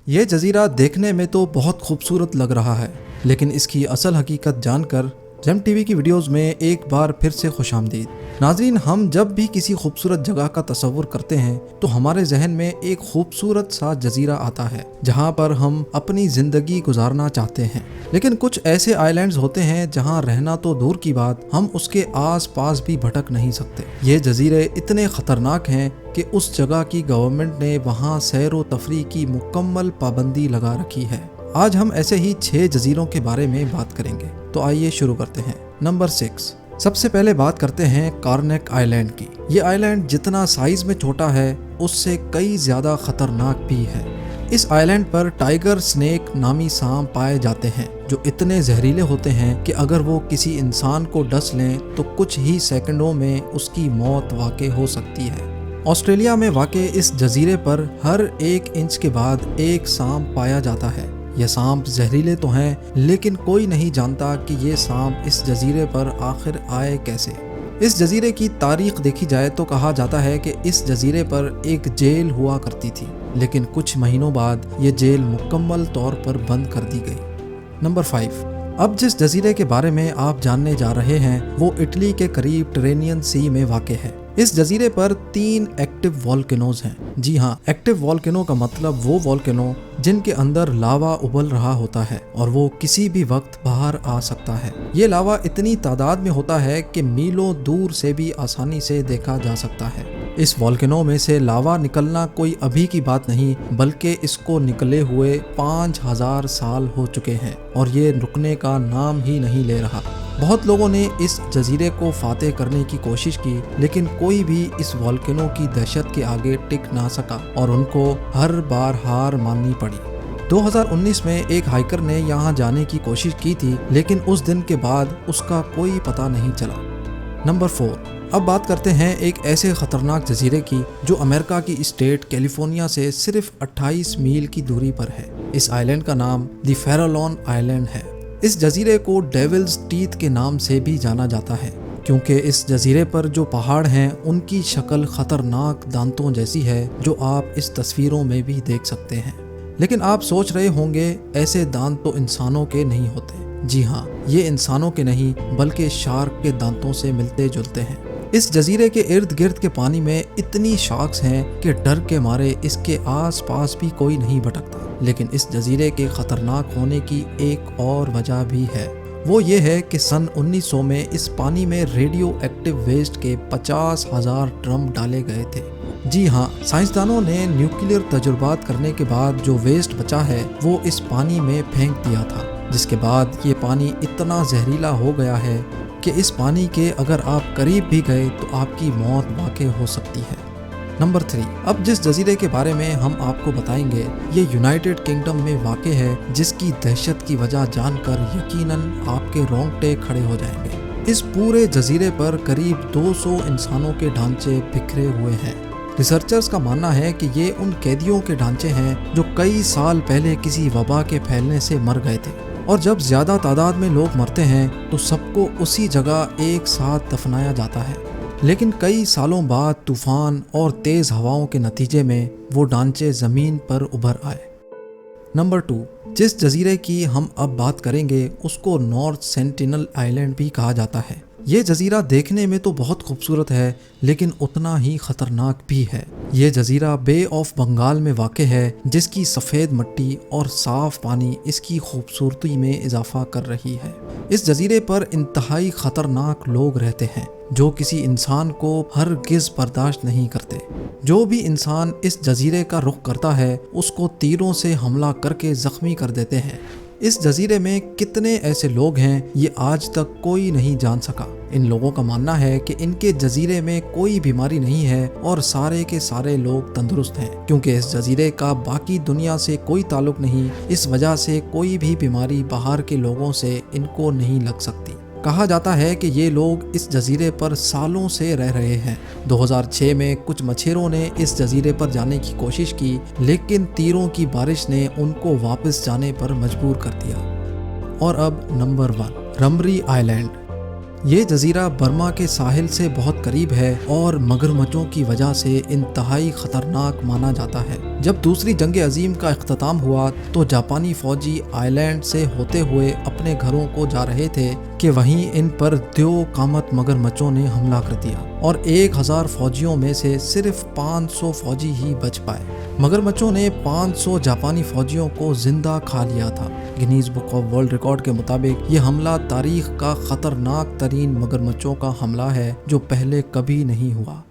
یہ جزیرہ دیکھنے میں تو بہت خوبصورت لگ رہا ہے، لیکن اس کی اصل حقیقت جان کر جیم ٹی وی کی ویڈیوز میں ایک بار پھر سے خوش آمدید۔ ناظرین، ہم جب بھی کسی خوبصورت جگہ کا تصور کرتے ہیں تو ہمارے ذہن میں ایک خوبصورت سا جزیرہ آتا ہے جہاں پر ہم اپنی زندگی گزارنا چاہتے ہیں، لیکن کچھ ایسے آئی لینڈز ہوتے ہیں جہاں رہنا تو دور کی بات، ہم اس کے آس پاس بھی بھٹک نہیں سکتے۔ یہ جزیرے اتنے خطرناک ہیں کہ اس جگہ کی گورنمنٹ نے وہاں سیر و تفریح کی مکمل پابندی لگا رکھی ہے۔ آج ہم ایسے ہی 6 جزیروں کے بارے میں بات کریں گے، تو آئیے شروع کرتے ہیں۔ نمبر 6، سب سے پہلے بات کرتے ہیں کارنیک آئی لینڈ کی۔ یہ آئی لینڈ جتنا سائز میں چھوٹا ہے اس سے کئی زیادہ خطرناک بھی ہے۔ اس آئی لینڈ پر ٹائیگر سنیک نامی سانپ پائے جاتے ہیں جو اتنے زہریلے ہوتے ہیں کہ اگر وہ کسی انسان کو ڈس لیں تو کچھ ہی سیکنڈوں میں اس کی موت واقع ہو سکتی ہے۔ آسٹریلیا میں واقع اس جزیرے پر ہر 1 انچ کے بعد ایک سانپ پایا جاتا ہے۔ یہ سانپ زہریلے تو ہیں لیکن کوئی نہیں جانتا کہ یہ سانپ اس جزیرے پر آخر آئے کیسے۔ اس جزیرے کی تاریخ دیکھی جائے تو کہا جاتا ہے کہ اس جزیرے پر ایک جیل ہوا کرتی تھی، لیکن کچھ مہینوں بعد یہ جیل مکمل طور پر بند کر دی گئی۔ نمبر 5، اب جس جزیرے کے بارے میں آپ جاننے جا رہے ہیں وہ اٹلی کے قریب ٹرینین سی میں واقع ہے۔ اس جزیرے پر 3 ایکٹیو والکینوز ہیں۔ جی ہاں، ایکٹیو والکینو کا مطلب وہ والکینو جن کے اندر لاوا ابل رہا ہوتا ہے اور وہ کسی بھی وقت باہر آ سکتا ہے۔ یہ لاوا اتنی تعداد میں ہوتا ہے کہ میلوں دور سے بھی آسانی سے دیکھا جا سکتا ہے۔ اس والکینو میں سے لاوا نکلنا کوئی ابھی کی بات نہیں، بلکہ اس کو نکلے ہوئے 5000 سال ہو چکے ہیں اور یہ رکنے کا نام ہی نہیں لے رہا۔ بہت لوگوں نے اس جزیرے کو فاتح کرنے کی کوشش کی، لیکن کوئی بھی اس والکینو کی دہشت کے آگے ٹک نہ سکا اور ان کو ہر بار ہار ماننی پڑی۔ 2019 میں ایک ہائیکر نے یہاں جانے کی کوشش کی تھی، لیکن اس دن کے بعد اس کا کوئی پتہ نہیں چلا۔ نمبر 4، اب بات کرتے ہیں ایک ایسے خطرناک جزیرے کی جو امریکہ کی اسٹیٹ کیلیفورنیا سے صرف 28 میل کی دوری پر ہے۔ اس آئی لینڈ کا نام دی فیرالون آئی لینڈ ہے۔ اس جزیرے کو ڈیولز ٹیتھ کے نام سے بھی جانا جاتا ہے کیونکہ اس جزیرے پر جو پہاڑ ہیں ان کی شکل خطرناک دانتوں جیسی ہے جو آپ اس تصویروں میں بھی دیکھ سکتے ہیں۔ لیکن آپ سوچ رہے ہوں گے ایسے دانت تو انسانوں کے نہیں ہوتے۔ جی ہاں، یہ انسانوں کے نہیں بلکہ شارک کے دانتوں سے ملتے جلتے ہیں۔ اس جزیرے کے ارد گرد کے پانی میں اتنی شارکس ہیں کہ ڈر کے مارے اس کے آس پاس بھی کوئی نہیں بھٹکتا۔ لیکن اس جزیرے کے خطرناک ہونے کی ایک اور وجہ بھی ہے، وہ یہ ہے کہ سن 1900 میں اس پانی میں ریڈیو ایکٹیو ویسٹ کے 50,000 ڈرم ڈالے گئے تھے۔ جی ہاں، سائنسدانوں نے نیوکلیئر تجربات کرنے کے بعد جو ویسٹ بچا ہے وہ اس پانی میں پھینک دیا تھا، جس کے بعد یہ پانی اتنا زہریلا ہو گیا ہے کہ اس پانی کے اگر آپ قریب بھی گئے تو آپ کی موت واقع ہو سکتی ہے۔ نمبر 3، اب جس جزیرے کے بارے میں ہم آپ کو بتائیں گے یہ یونائٹڈ کنگڈم میں واقع ہے، جس کی دہشت کی وجہ جان کر یقیناً آپ کے رونگٹے کھڑے ہو جائیں گے۔ اس پورے جزیرے پر قریب 200 انسانوں کے ڈھانچے بکھرے ہوئے ہیں۔ ریسرچرز کا ماننا ہے کہ یہ ان قیدیوں کے ڈھانچے ہیں جو کئی سال پہلے کسی وبا کے پھیلنے سے مر گئے تھے، اور جب زیادہ تعداد میں لوگ مرتے ہیں تو سب کو اسی جگہ ایک ساتھ دفنایا جاتا ہے، لیکن کئی سالوں بعد طوفان اور تیز ہواؤں کے نتیجے میں وہ ڈھانچے زمین پر ابھر آئے۔ نمبر 2، جس جزیرے کی ہم اب بات کریں گے اس کو نارتھ سینٹینل آئی لینڈ بھی کہا جاتا ہے۔ یہ جزیرہ دیکھنے میں تو بہت خوبصورت ہے لیکن اتنا ہی خطرناک بھی ہے۔ یہ جزیرہ بے آف بنگال میں واقع ہے، جس کی سفید مٹی اور صاف پانی اس کی خوبصورتی میں اضافہ کر رہی ہے۔ اس جزیرے پر انتہائی خطرناک لوگ رہتے ہیں جو کسی انسان کو ہرگز برداشت نہیں کرتے۔ جو بھی انسان اس جزیرے کا رخ کرتا ہے اس کو تیروں سے حملہ کر کے زخمی کر دیتے ہیں۔ اس جزیرے میں کتنے ایسے لوگ ہیں یہ آج تک کوئی نہیں جان سکا۔ ان لوگوں کا ماننا ہے کہ ان کے جزیرے میں کوئی بیماری نہیں ہے اور سارے کے سارے لوگ تندرست ہیں، کیونکہ اس جزیرے کا باقی دنیا سے کوئی تعلق نہیں، اس وجہ سے کوئی بھی بیماری باہر کے لوگوں سے ان کو نہیں لگ سکتی۔ کہا جاتا ہے کہ یہ لوگ اس جزیرے پر سالوں سے رہ رہے ہیں۔ 2006 میں کچھ مچھیروں نے اس جزیرے پر جانے کی کوشش کی، لیکن تیروں کی بارش نے ان کو واپس جانے پر مجبور کر دیا۔ اور اب نمبر 1، رمبری آئی لینڈ۔ یہ جزیرہ برما کے ساحل سے بہت قریب ہے اور مگرمچھوں کی وجہ سے انتہائی خطرناک مانا جاتا ہے۔ جب دوسری جنگ عظیم کا اختتام ہوا تو جاپانی فوجی آئی لینڈ سے ہوتے ہوئے اپنے گھروں کو جا رہے تھے کہ وہیں ان پر دیو قامت مگرمچھوں نے حملہ کر دیا اور 1000 فوجیوں میں سے صرف 500 فوجی ہی بچ پائے۔ مگرمچھوں نے 500 جاپانی فوجیوں کو زندہ کھا لیا تھا۔ Guinness book of world record کے مطابق یہ حملہ تاریخ کا خطرناک ترین مگرمچھوں کا حملہ ہے جو پہلے کبھی نہیں ہوا۔